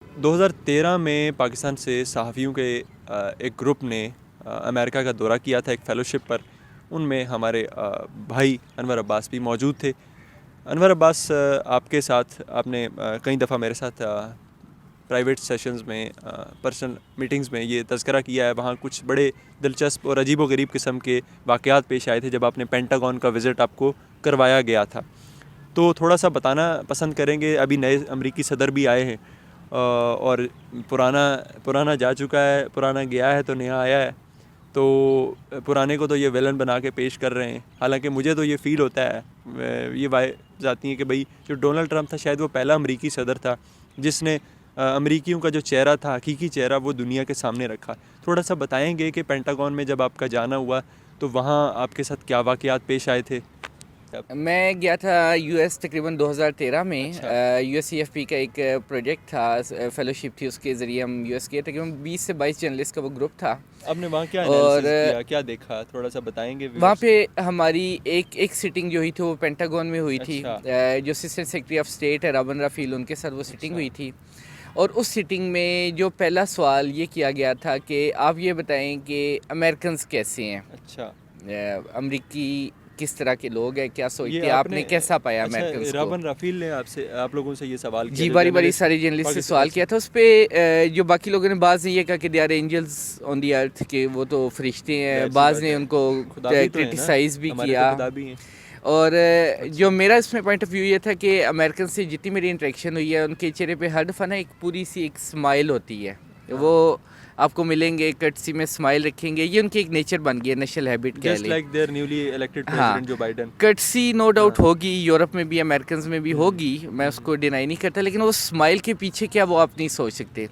2013 میں پاکستان سے صحافیوں کے ایک گروپ نے امریکہ کا دورہ کیا تھا ایک فیلوشپ پر. ان میں ہمارے بھائی انور عباس بھی موجود تھے. انور عباس, آپ کے ساتھ آپ نے کئی دفعہ میرے ساتھ پرائیویٹ سیشنز میں, پرسنل میٹنگز میں یہ تذکرہ کیا ہے. وہاں کچھ بڑے دلچسپ اور عجیب و غریب قسم کے واقعات پیش آئے تھے جب آپ نے پینٹاگون کا وزٹ آپ کو کروایا گیا تھا. تو تھوڑا سا بتانا پسند کریں گے. ابھی نئے امریکی صدر بھی آئے ہیں اور پرانا جا چکا ہے, پرانا گیا ہے تو نیا آیا ہے. تو پرانے کو تو یہ ویلن بنا کے پیش کر رہے ہیں. حالانکہ مجھے تو یہ فیل ہوتا ہے, یہ بات آتی ہے کہ بھئی جو ڈونلڈ ٹرمپ تھا شاید وہ پہلا امریکی صدر تھا جس نے امریکیوں کا جو چہرہ تھا, حقیقی چہرہ, وہ دنیا کے سامنے رکھا. تھوڑا سا بتائیں گے کہ پینٹاگون میں جب آپ کا جانا ہوا تو وہاں آپ کے ساتھ کیا واقعات پیش آئے تھے؟ میں گیا تھا یو ایس تقریباً 2013 میں. U S C F P کا ایک پروجیکٹ تھا, فیلوشپ تھی, اس کے ذریعے ہم یو ایس گئے. تقریباً 20 سے 22 جرنلسٹ کا وہ گروپ تھا. آپ نے وہاں کیا انالیسس کیا, کیا دیکھا, تھوڑا سا بتائیں گے؟ وہاں پہ ہماری ایک سٹنگ جو ہوئی تھی وہ پینٹاگون میں ہوئی تھی. جو اسسٹنٹ سیکرٹری آف اسٹیٹ ہے رابن رافیل, ان کے ساتھ وہ سٹنگ ہوئی تھی. اور اس سٹنگ میں جو پہلا سوال یہ کیا گیا تھا کہ آپ یہ بتائیں کہ امریکنز کیسے ہیں. اچھا, امریکی کس طرح کے لوگ ہیں, کیا سوچتے ہیں, آپ نے کیسا پایا امریکنز کو؟ رابن رافیل نے آپ لوگوں سے یہ سوال کیا؟ جی, باری سارے جرنلسٹ سے سوال کیا تھا. اس پہ جو باقی لوگوں نے, بعض نے یہ کہا کہ they are angels on the ارتھ, کہ وہ تو فرشتے ہیں. بعض نے ان کو کرٹیسائز بھی کیا. اور جو میرا اس میں پوائنٹ آف ویو یہ تھا کہ امریکن سے جتنی میری انٹریکشن ہوئی ہے, ان کے چہرے پہ ہر دفعہ نا ایک پوری سی ایک اسمائل ہوتی ہے. وہ آپ کو ملیں گے, کٹسی میں اسمائل رکھیں گے, یہ ان کی ایک نیچر بن گئی ہے, نیشنل ہیبٹ کہہ لیں. کٹسی نو ڈاؤٹ ہوگی, یورپ میں بھی امریکنز میں بھی ہوگی, میں اس کو ڈینائی نہیں کرتا. لیکن وہ اسمائل کے پیچھے کیا, وہ آپ نہیں سوچ سکتے.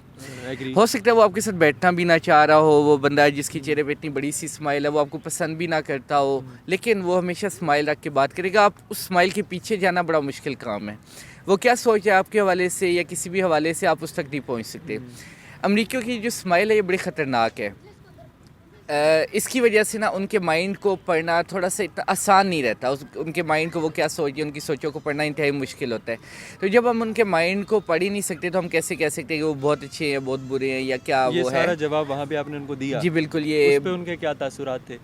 ہو سکتا ہے وہ آپ کے ساتھ بیٹھنا بھی نہ چاہ رہا ہو, وہ بندہ جس کے چہرے پہ اتنی بڑی سی اسمائل ہے وہ آپ کو پسند بھی نہ کرتا ہو, لیکن وہ ہمیشہ اسمائل رکھ کے بات کرے گا. آپ اس اسمائل کے پیچھے جانا بڑا مشکل کام ہے. وہ کیا سوچ ہے آپ کے حوالے سے یا کسی بھی حوالے سے, آپ اس تک نہیں پہنچ سکتے. امریکیوں کی جو اسمائل ہے یہ بڑی خطرناک ہے. اس کی وجہ سے نا ان کے مائنڈ کو پڑھنا تھوڑا سا اتنا آسان نہیں رہتا. ان کے مائنڈ کو وہ کیا سوچیں, ان کی سوچوں کو پڑھنا انتہائی مشکل ہوتا ہے. تو جب ہم ان کے مائنڈ کو پڑھ ہی نہیں سکتے تو ہم کیسے کہہ سکتے ہیں کہ وہ بہت اچھے ہیں, بہت برے ہیں, یا کیا وہ ہے. یہ سارا جواب وہاں پہ آپ نے ان کو دیا؟ جی بالکل. یہ اس پہ ان کے کیا تاثرات تھے؟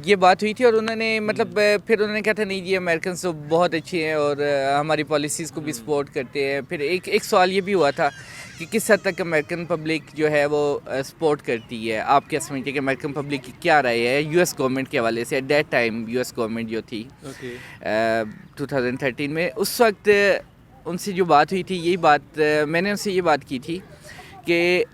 یہ بات ہوئی تھی اور انہوں نے مطلب پھر انہوں نے کہا تھا نہیں جی امریکنس تو بہت اچھے ہیں اور ہماری پالیسیز کو بھی سپورٹ کرتے ہیں. پھر ایک سوال یہ بھی ہوا تھا کہ کس حد تک امریکن پبلک جو ہے وہ سپورٹ کرتی ہے. آپ کیا سمجھتے ہیں کہ امریکن پبلک کی کیا رائے ہے یو ایس گورنمنٹ کے حوالے سے؟ ایٹ دیٹ ٹائم یو ایس گورنمنٹ جو تھی 2013 میں, اس وقت ان سے جو بات ہوئی تھی, یہی بات میں نے ان سے یہ بات کی تھی کہ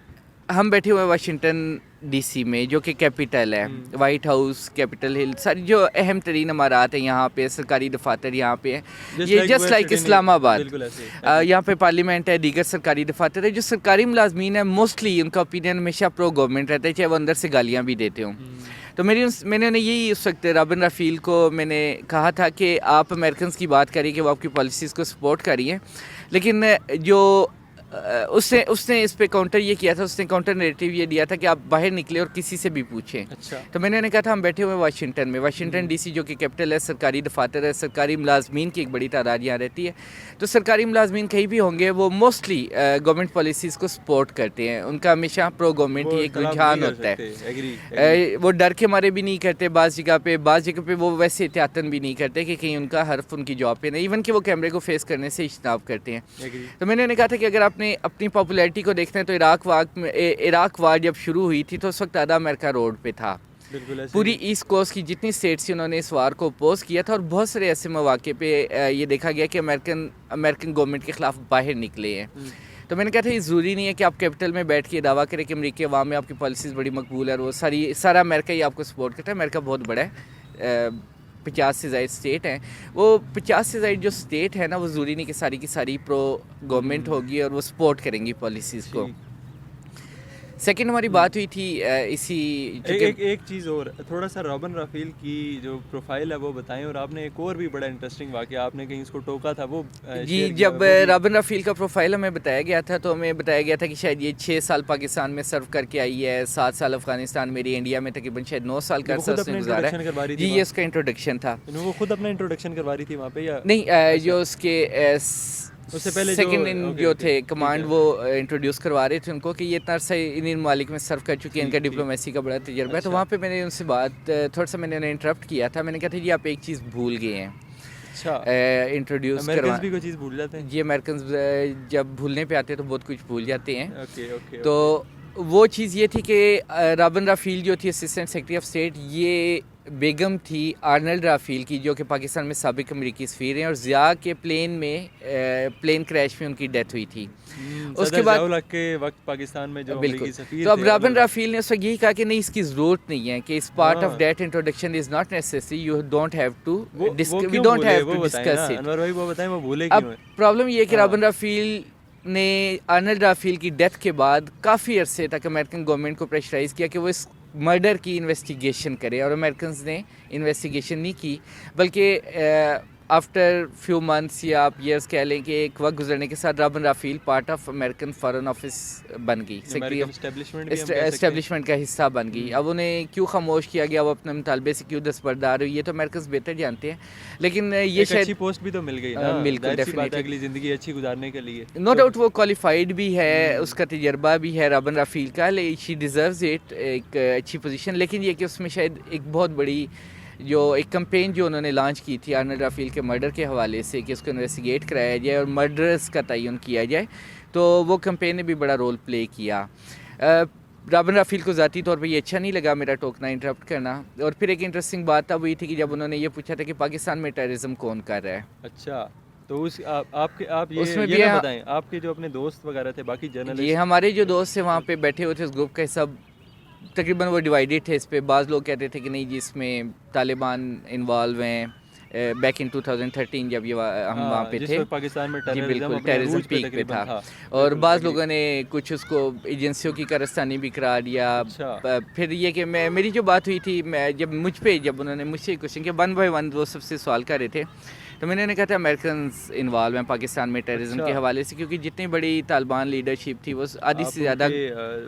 ہم بیٹھے ہوئے واشنگٹن ڈی سی میں, جو کہ کیپٹل ہے, وائٹ ہاؤس, کیپٹل ہل, ساری جو اہم ترین عمارات ہیں یہاں پہ, سرکاری دفاتر یہاں پہ ہیں. یہ جسٹ لائک اسلام آباد, یہاں پہ پارلیمنٹ ہے, دیگر سرکاری دفاتر ہے. جو سرکاری ملازمین ہیں موسٹلی ان کا اوپینین ہمیشہ پرو گورنمنٹ رہتا ہے, چاہے وہ اندر سے گالیاں بھی دیتے ہوں. تو میں نے انہیں یہی اس وقت رابن رافیل کو میں نے کہا تھا کہ آپ امریکنز کی بات کریے کہ وہ آپ کی پالیسیز کو سپورٹ کریے, لیکن جو اس نے اس پہ کاؤنٹر یہ کیا تھا, اس نے کاؤنٹر نیریٹیو یہ دیا تھا کہ آپ باہر نکلے اور کسی سے بھی پوچھیں. تو میں نے انہیں کہا تھا ہم بیٹھے ہوئے واشنگٹن ڈی سی جو کہ کیپٹل ہے, سرکاری دفاتر ہے, سرکاری ملازمین کی ایک بڑی تعداد یہاں رہتی ہے. تو سرکاری ملازمین کہیں بھی ہوں گے وہ موسٹلی گورنمنٹ پالیسیز کو سپورٹ کرتے ہیں. ان کا ہمیشہ پرو گورنمنٹ ہی ایک رجحان ہوتا ہے. وہ ڈر کے مارے بھی نہیں کرتے بعض جگہ پہ وہ ویسے احتیاطاً بھی نہیں کرتے کہ کہیں ان کا حرف ان کی جاب پہ نہیں, ایون کہ وہ کیمرے کو فیس کرنے سے اجتناب کرتے ہیں. تو میں نے انہیں کہا تھا کہ اگر آپ نے اپنی پاپولیرٹی کو دیکھتے ہیں تو عراق وار جب شروع ہوئی تھی تو اس وقت آدھا امریکہ روڈ پہ تھا. پوری ایسٹ کوسٹ کی جتنی اسٹیٹس تھی انہوں نے اس وار کو اپوز کیا تھا, اور بہت سارے ایسے مواقع پہ یہ دیکھا گیا کہ امریکن گورنمنٹ کے خلاف باہر نکلے ہیں. تو میں نے کہا تھا یہ ضروری نہیں ہے کہ آپ کیپٹل میں بیٹھ کے دعویٰ کریں کہ امریکی عوام میں آپ کی پالیسیز بڑی مقبول ہے اور وہ سارا امریکہ ہی آپ کو سپورٹ کرتا ہے. امریکہ بہت بڑا ہے, 50 سے زائد اسٹیٹ ہیں. وہ 50 سے زائد جو اسٹیٹ ہے نا, وہ ضروری نہیں کہ ساری کی ساری پرو گورنمنٹ ہوگی اور وہ سپورٹ کریں گی پالیسیز کو. سیکنڈ ہماری بات ہوئی تھی اسی ایک چیز اور, تھوڑا سا رابن رافیل کی جو پروفائل ہے وہ بتائیں. اور آپ نے ایک اور بھی بڑا انٹرسٹنگ واقعہ, آپ نے کہیں اس کو ٹوکا تھا, وہ جی جب رابن رافیل کا پروفائل ہمیں بتایا گیا تھا تو ہمیں بتایا گیا تھا کہ شاید یہ 6 سال پاکستان میں سرو کر کے آئی ہے, 7 سال افغانستان میں, انڈیا میں تقریباً شاید 9 سال کا عرصہ اس نے گزارا ہے. جی یہ اس کا انٹروڈکشن تھا. وہ خود اپنا انٹروڈکشن کروا رہی تھی وہاں پہ یا نہیں؟ جو اس کے اس سے پہلے سیکنڈ جو تھے کمانڈ وہ انٹروڈیوس کروا رہے تھے ان کو کہ یہ اتنا عرصہ انہیں ممالک میں سرو کر چکے ہیں, ان کا ڈپلومیسی کا بڑا تجربہ ہے. تو وہاں پہ میں نے ان سے بات تھوڑا سا میں نے انہیں انٹرپٹ کیا تھا. میں نے کہا تھا جی آپ ایک چیز بھول گئے ہیں انٹروڈیوس کروا. بھی کوئی چیز بھول جاتے ہیں یہ امریکنز جب بھولنے پہ آتے ہیں تو بہت کچھ بھول جاتے ہیں. تو وہ چیز یہ تھی کہ رابن رافیل جو تھی اسسٹنٹ سیکرٹری آف اسٹیٹ, یہ بیگم تھی آرنلڈ رافیل کی جو کہ پاکستان میں سابق امریکی سفیر ہیں, اور ضیاء کے پلین کریش میں ان کی ڈیتھ ہوئی تھی. اس کے بعد کے وقت پاکستان میں جو بالکل, تو اب رابن رافیل نے اس وقت یہی کہا کہ نہیں اس کی ضرورت نہیں ہے, کہ اس part of the introduction is not necessary, you don't have to we don't have to discuss it. Anwar بھائی وہ بتائیں وہ بھولے اب کیوں ہیں؟ پرابلم یہ ہے کہ رابن رافیل نے آرنلڈ رافیل کی ڈیتھ کے بعد کافی عرصے تک امریکن گورنمنٹ کو پریشرائز کیا کہ وہ اس مرڈر کی انویسٹیگیشن کرے, اور امریکنز نے انویسٹیگیشن نہیں کی, بلکہ آفٹر فیو منتھس یا آپ ایئرس کہہ لیں کہ ایک وقت گزرنے کے ساتھ Robin Raphel part of American foreign office بن گئی, اسٹیبلشمنٹ کا حصہ بن گئی. اب انہیں کیوں خاموش کیا گیا, وہ اپنے مطالبے سے کیوں دستبردار ہوئی, یہ تو امریکنز بہتر جانتے ہیں. لیکن یہ شاید اچھی پوسٹ بھی تو مل گئی نا, بالکل ڈیفینیٹلی اگلی زندگی اچھی گزارنے کے لیے. نو ڈاؤٹ وہ کوالیفائڈ بھی ہے, اس کا تجربہ بھی ہے رابن رافیل کا, شی ڈیزروز اٹ, ایک اچھی پوزیشن. لیکن یہ کہ اس میں شاید ایک بہت بڑی جو ایک کمپین جو انہوں نے لانچ کی تھی آرنلڈ رافیل کے مرڈر کے حوالے سے کہ اس کو انویسٹیگیٹ کرایا جائے اور مرڈرز کا تعین کیا جائے, تو وہ کمپین نے بھی بڑا رول پلے کیا. رابن رافیل کو ذاتی طور پہ یہ اچھا نہیں لگا میرا ٹوکنا انٹرپٹ کرنا. اور پھر ایک انٹرسٹنگ بات تب ہوئی تھی کہ جب انہوں نے یہ پوچھا تھا کہ پاکستان میں ٹیررزم کون کر رہا ہے. اچھا, تو آپ یہ بتائیں آپ کے جو اپنے دوست وغیرہ تھے باقی جرنلسٹ, یہ ہمارے جو دوست تھے وہاں پہ بیٹھے ہوئے تھے اس گروپ کا سب تقریباً وہ ڈیوائیڈڈ تھے اس پہ. بعض لوگ کہتے تھے کہ نہیں جی اس میں طالبان انوالو ہیں, بیک ان 2013 جب یہ ہم وہاں پہ تھے پاکستان میں جی بالکل ٹیررزم پیک پہ تھا, اور بعض لوگوں نے کچھ اس کو ایجنسیوں کی کارستانی بھی قرار دیا. پھر یہ کہ میری جو بات ہوئی تھی جب انہوں نے مجھ سے کوشچن کیا 1 by 1 وہ سب سے سوال کر رہے تھے, تو میں نے کہا تھا امریکنز انوالو ہیں پاکستان میں ٹیررزم کے حوالے سے, کیونکہ جتنی بڑی طالبان لیڈرشپ تھی وہ آدھی سے زیادہ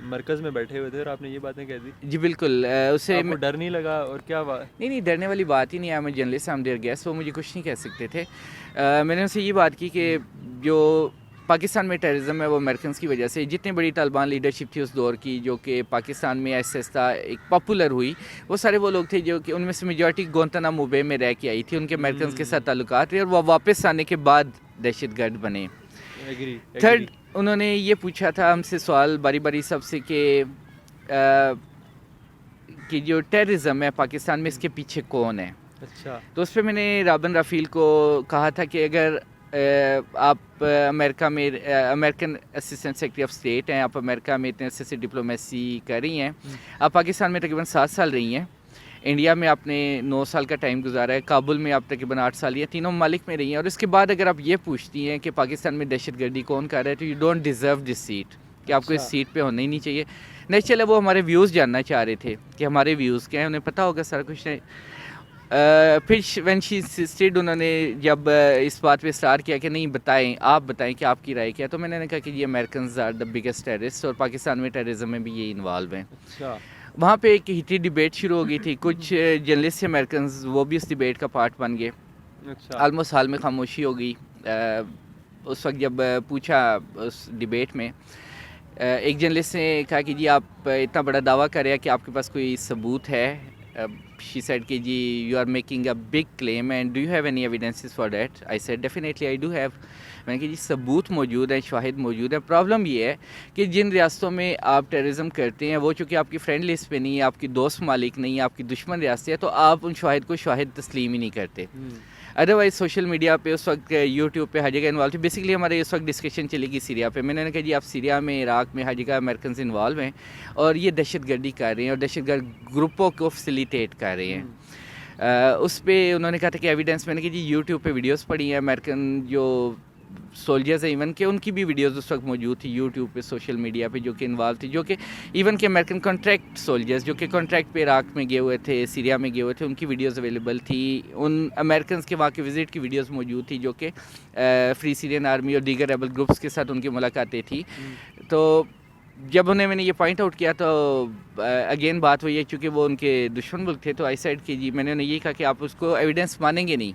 مرکز میں بیٹھے ہوئے تھے اور آپ نے یہ باتیں کہہ دی. جی بالکل, اسے ڈر نہیں لگا اور کیا بات؟ نہیں ڈرنے والی بات ہی نہیں ہے. میں جرنلسٹ ہم دیر گیس, وہ مجھے کچھ نہیں کہہ سکتے تھے. میں نے ان سے یہ بات کی کہ جو پاکستان میں ٹیررزم ہے وہ امریکنز کی وجہ سے, جتنی بڑی طالبان لیڈرشپ تھی اس دور کی جو کہ پاکستان میں ایسے ایک پاپولر ہوئی, وہ سارے وہ لوگ تھے جو کہ ان میں سے میجورٹی گوانتانامو بے میں رہ کے آئی تھی, ان کے امریکنز کے ساتھ تعلقات رہے اور وہ واپس آنے کے بعد دہشت گرد بنے. تھرڈ انہوں نے یہ پوچھا تھا ہم سے سوال باری باری سب سے کہ جو ٹیررزم ہے پاکستان میں اس کے پیچھے کون ہے. اچھا, تو اس پہ میں نے رابن رافیل کو کہا تھا کہ اگر آپ امریکہ میں American assistant secretary of state ہیں, آپ امریکہ میں اتنے عرصے سے ڈپلومیسی کر رہی ہیں, آپ پاکستان میں تقریباً 7 سال رہی ہیں, انڈیا میں آپ نے 9 سال کا ٹائم گزارا ہے, کابل میں آپ تقریباً 8 سال یا تینوں ممالک میں رہی ہیں, اور اس کے بعد اگر آپ یہ پوچھتی ہیں کہ پاکستان میں دہشت گردی کون کر رہا ہے, تو you don't deserve this seat, کہ آپ کو اس سیٹ پہ ہونا ہی نہیں چاہیے. نیکسٹ چلے وہ ہمارے ویوز جاننا چاہ رہے تھے کہ ہمارے ویوز کیا ہیں, انہیں پتہ ہوگا سارا کچھ. پھر وین شی انسسٹڈ, انہوں نے جب اس بات پہ اصرار کیا کہ نہیں آپ بتائیں کہ آپ کی رائے کیا, تو میں نے کہا کہ یہ Americans are the biggest terrorist, اور پاکستان میں ٹیررزم میں بھی یہ انوالو ہیں. وہاں پہ ایک ہیٹی ڈیبیٹ شروع ہو گئی تھی. کچھ جرنلسٹ امریکنز وہ بھی اس ڈیبیٹ کا پارٹ بن گئے. آلموسٹ حال میں خاموشی ہو گئی. اس وقت جب پوچھا اس ڈیبیٹ میں, ایک جرنلسٹ نے کہا کہ جی آپ اتنا بڑا دعویٰ کر رہے ہیں کہ آپ کے پاس کوئی ثبوت ہے. She said کہ جی you are making a big claim and do you have any evidences for that? I said definitely I do have. میں نے کہا جی ثبوت موجود ہیں, شواہد موجود ہیں. پرابلم یہ ہے کہ جن ریاستوں میں آپ ٹیررزم کرتے ہیں وہ چونکہ آپ کی فرینڈ لسٹ پہ نہیں ہے, آپ کی دوست ممالک نہیں ہے, آپ کی دشمن ریاستیں ہیں, تو آپ ان شواہد کو شواہد تسلیم ہی نہیں کرتے. ادروائز سوشل میڈیا پہ اس وقت یوٹیوب پہ ہر جگہ انوالو تھی. بیسکلی ہمارے اس وقت ڈسکشن چلے گی سیریا پہ. میں نے کہا جی آپ سیریا میں, عراق میں, ہر جگہ امریکنز انوالو ہیں اور یہ دہشت گردی کر رہے ہیں اور دہشت گرد گروپوں کو فیسیلیٹیٹ کر رہے ہیں. اس پہ انہوں نے کہا تھا کہ ایویڈنس. میں نے کہا جی یوٹیوب پہ ویڈیوز پڑی ہیں, امریکن جو سولجرز ہیں ایون کہ ان کی بھی ویڈیوز اس وقت موجود تھی یوٹیوب پہ, سوشل میڈیا پہ, جو کہ انوالو تھی, جو کہ ایون کہ امریکن کانٹریکٹ سولجرز جو کہ کانٹریکٹ پہ عراق میں گئے ہوئے تھے, سیریا میں گئے ہوئے تھے, ان کی ویڈیوز اویلیبل تھی. ان امریکنز کے وہاں کے وزٹ کی ویڈیوز موجود تھی جو کہ فری سیرین آرمی اور دیگر ریبل گروپس کے ساتھ ان کی ملاقاتیں تھیں. تو جب میں نے یہ پوائنٹ آؤٹ کیا تو اگین بات ہوئی ہے چونکہ وہ ان کے دشمن ملک تھے, تو آئی سیڈ کہ جی میں نے انہیں یہ کہا کہ آپ اس کو ایویڈنس مانیں گے نہیں,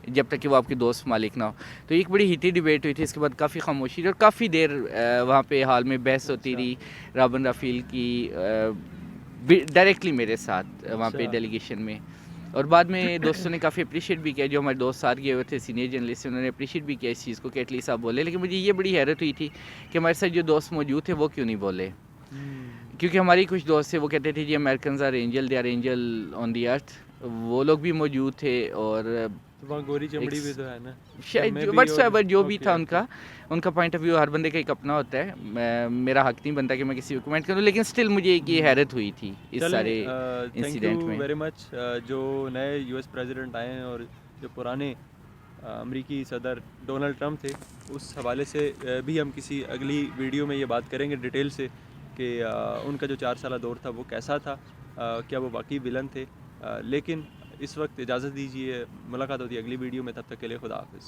جب تک کہ وہ آپ کے دوست مالک نہ ہو. تو ایک بڑی ہیٹی ڈبیٹ ہوئی تھی, اس کے بعد کافی خاموشی رہی اور کافی دیر وہاں پہ حال میں بحث ہوتی رہی رابن رافیل کی ڈائریکٹلی میرے ساتھ وہاں پہ ڈیلیگیشن میں. اور بعد میں دوستوں نے کافی اپریشیٹ بھی کیا, جو ہمارے دوست ساتھ گئے ہوئے تھے سینئر جرنلسٹ, انہوں نے اپریشیٹ بھی کیا اس چیز کو کہ ایٹ لیسٹ آپ بولے. لیکن مجھے یہ بڑی حیرت ہوئی تھی کہ ہمارے ساتھ جو دوست موجود تھے وہ کیوں نہیں بولے, کیونکہ ہماری کچھ دوست تھے وہ کہتے تھے جی Americans are angel, they are angel on the earth. وہ لوگ بھی موجود تھے اور وہاں گوری چمڑی بھی تو ہے نا شاید وٹس ایور جو بھی تھا ان کا پوائنٹ آف ویو ہر بندے کا ایک اپنا ہوتا ہے. میرا حق نہیں بنتا کہ میں کسی کو کمنٹ کروں, لیکن اسٹل مجھے ایک یہ حیرت ہوئی تھی اس سارے انسیڈنٹ میں. Very much. جو نئے یو ایس پریزیڈنٹ آئے ہیں اور جو پرانے امریکی صدر ڈونلڈ ٹرمپ تھے, اس حوالے سے بھی ہم کسی اگلی ویڈیو میں یہ بات کریں گے ڈیٹیل سے کہ ان کا جو 4 سالہ دور تھا وہ کیسا تھا, کیا وہ واقعی ولن تھے. لیکن اس وقت اجازت دیجیے, ملاقات ہوتی ہے اگلی ویڈیو میں, تب تک کے لیے خدا حافظ.